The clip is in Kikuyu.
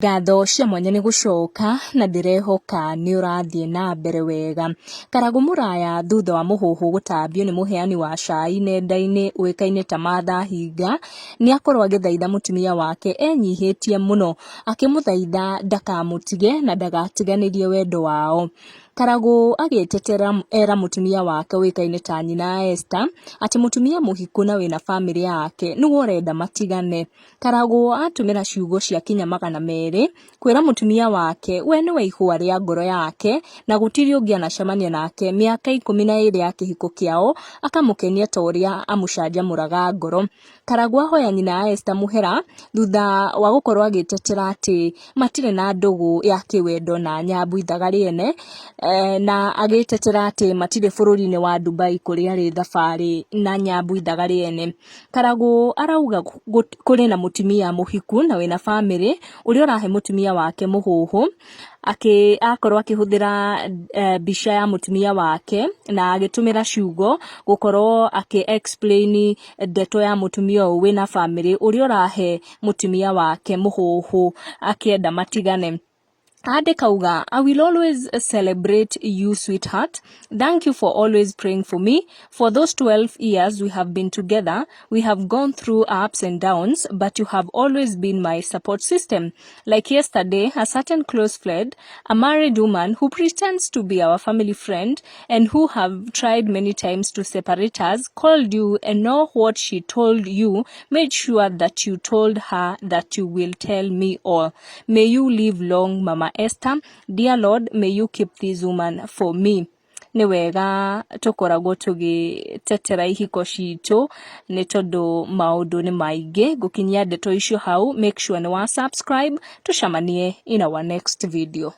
Ngatho cia mwanya nĩ gũcoka na ndĩrehoka nĩ ũrathiĩ na mbere wega. Karagu Muraya thutha wa mũhuhu gũtambio nĩ mũheani wa cai nenda-inĩ ũĩkaine ta Martha Hinga nĩ akorwo agĩthaitha mũtumia wake enyihĩtie mũno, akĩmũthaitha ndakamũtige na ndagatiganĩrie wendo wao. Karagu agĩtetera era mũtumia wake ũĩkaine ta nyina Esther atĩ mũtumia mũhiku na wĩna bamĩrĩ yake nĩguo ũrenda matigane. Karagu atũmĩra ciugo cia kinya magana merĩ kwĩra mũtumia wake we nĩwe ihũa rĩa ngoro yake na gũtirĩ ũngĩ anacemania nake mĩaka 12 ya kĩhiko kĩao, akamũkenia ta ũrĩa amũcanjamũraga ngoro. Karagu ahoya nyina Esther mũhera thutha wa gũkorwo agĩtetera atĩ matirĩ na ndũgũ ya kĩwendo na nyambu ithaga rĩene, na agĩtetera atĩ matirĩ bũrũri-inĩ wa Dubai kũrĩa arĩ thabarĩ na nyambu ithaga rĩene. Karagu arauga kũrĩ na mũtumia mũhiku na wĩna bamĩrĩ ũrĩa ũrahe mũtumia wake mũhuhu, akorwo akĩhũthĩra mbica ya mũtumia wake na agĩtũmĩra ciugo gũkorwo explain ndeto ya mũtumia ũyũ wĩna bamĩrĩ ũrĩa ũrahe mũtumia wake mũhuhu akĩenda matigane. Andĩkauga, I will always celebrate you, sweetheart. Thank you for always praying for me. For those 12 years we have been together, we have gone through ups and downs, but you have always been my support system. Like yesterday, a certain close friend, a married woman who pretends to be our family friend and who have tried many times to separate us, called you and know what she told you, made sure that you told her that you will tell me all. May you live long, Mama Esther. Dear Lord, may you keep this woman for me. Nĩ wega tũkoragwo tũgĩtetera ihiko citũ nĩ tondũ maũndũ nĩ maingĩ. Gũkinyia ndeto icio hau, make sure nĩ wa subscribe. Tucemanie in our next video.